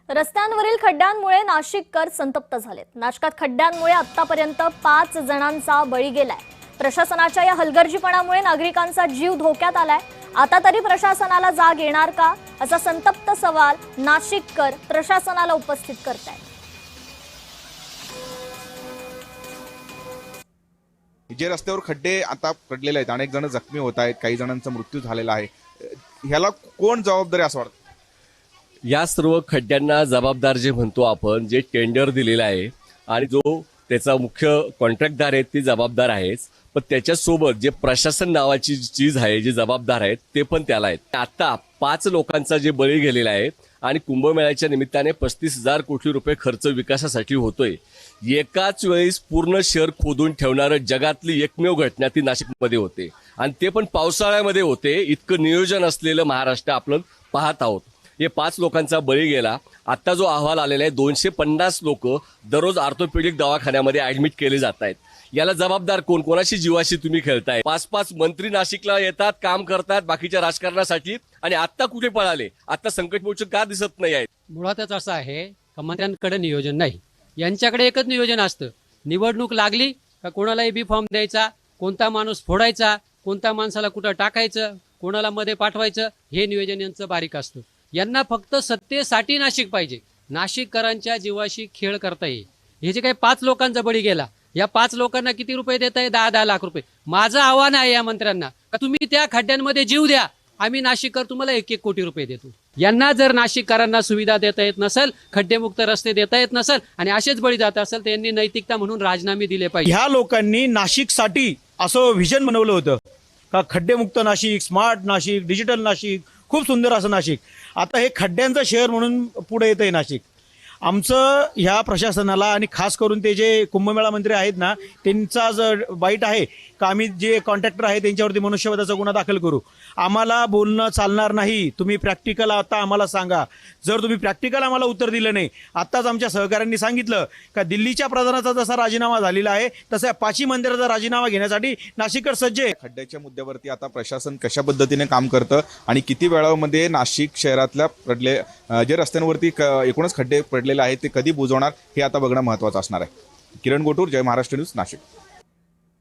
रस्त्यांवरील खड्ड्यांमुळे नाशिककर संतप्त झालेत। नाशकात खड्ड्यांमुळे आतापर्यंत 5 जणांचा बळी गेलाय। प्रशासनाच्या या हलगर्जीपणामुळे नागरिकांचा जीव धोक्यात आलाय। आता तरी प्रशासनाला जाग येणार का, असा संतप्त सवाल नाशिककर प्रशासनाला उपस्थित करतायत। जे रस्त्यावर खड्डे आता पडलेले आहेत, अनेक जण जखमी होत आहेत, काही जणांचा मृत्यू झालेला आहे, ह्याला कोण जबाबदारी असं वाटतं? या सर्व खड्ड्यांना जबाबदार जे म्हणतो आपण, जे टेंडर दिलेलं आहे आणि जो त्याचा मुख्य कॉन्ट्रॅक्टदार आहे ते जबाबदार आहेच, पण त्याच्यासोबत जे प्रशासन नावाची चीज आहे, जे जबाबदार आहेत ते पण त्याला आहेत। आता 5 लोकांचा जे बळी गेलेला आहे आणि कुंभमेळ्याच्या निमित्ताने 35,000 कोटी रुपये खर्च विकासासाठी होतोय। एकाच वेळेस पूर्ण शहर खोदून ठेवणारं जगातली एकमेव घटना ती नाशिकमध्ये होते आणि ते पण पावसाळ्यामध्ये होते। इतकं नियोजन असलेलं महाराष्ट्र आपण पाहत आहोत। हे 5 लोकांचा बळी गेला। आता जो अहवाल आलेला आहे, 250 लोक दररोज ऑर्थोपेडिक दवाखान्यामध्ये ऍडमिट केले जात आहेत। याला जबाबदार कोण? कोणाशी जीवाशी तुम्ही खेळताय? 5-5 मंत्री नाशिकला येतात, काम करतात बाकीच्या राजकारणासाठी, आणि आता कुठे पळाले? आता संकटमोचक का दिसत नाही आहेत? मुळातच असं आहे का मंत्र्यांकडे नियोजन नाही, यांच्याकडे एकच नियोजन असतं। निवडणूक लागली का कोणालाही बी फॉर्म द्यायचा, कोणता माणूस फोडायचा, कोणत्या माणसाला कुठं टाकायचं, कोणाला मध्ये पाठवायचं, हे नियोजन यांचं बारीक असतं। यांना फक्त सत्तेसाठी नाशिक पाहिजे, नाशिककरांच्या जीवाशी खेळ करता येईल। हे जे काही 5 लोकांचा बळी गेला, या 5 लोकांना किती रुपये देत आहे? 10-10 लाख रुपये। माझं आव्हान आहे या मंत्र्यांना का तुम्ही त्या खड्ड्यांमध्ये जीव द्या, आम्ही नाशिककर तुम्हाला 1-1 कोटी रुपये देतो। यांना जर नाशिककरांना सुविधा देता येत नसेल, खड्डेमुक्त रस्ते देता येत नसेल आणि असेच बळी जात असेल, तर यांनी नैतिकता म्हणून राजीनामे दिले पाहिजे। ह्या लोकांनी नाशिकसाठी असं व्हिजन बनवलं होतं का खड्डेमुक्त नाशिक, स्मार्ट नाशिक, डिजिटल नाशिक, खूप सुंदर असं नाशिक। आता हे खड्ड्यांचं शहर म्हणून पुढे येतंय नाशिक। आमचं ह्या प्रशासनाला आणि खास करून ते जे कुंभमेळा मंत्री आहेत ना, त्यांचा जर बाईट आहे का आम्ही जे कॉन्ट्रॅक्टर आहे त्यांच्यावरती मनुष्यवधाचा गुन्हा दाखल करू। आम्हाला बोलणं चालणार नाही, तुम्ही प्रॅक्टिकल आता आम्हाला सांगा। जर तुम्ही प्रॅक्टिकल आम्हाला उत्तर दिलं नाही, आत्ताच आमच्या सहकाऱ्यांनी सांगितलं का दिल्लीच्या प्रधानाचा जसा राजीनामा झालेला आहे तसा 5ही मंत्र्याचा राजीनामा घेण्यासाठी नाशिककर सज्ज आहे। खड्ड्याच्या मुद्द्यावरती आता प्रशासन कशा पद्धतीने काम करतं आणि किती वेळामध्ये नाशिक शहरातल्या पडले जे रस्त्यांवरती एकूणच खड्डे पडलेले आहेत ते कधी बुजवणार, हे आता बघणं महत्त्वाचं असणार आहे। किरण गोटूर, जय महाराष्ट्र न्यूज, नाशिक।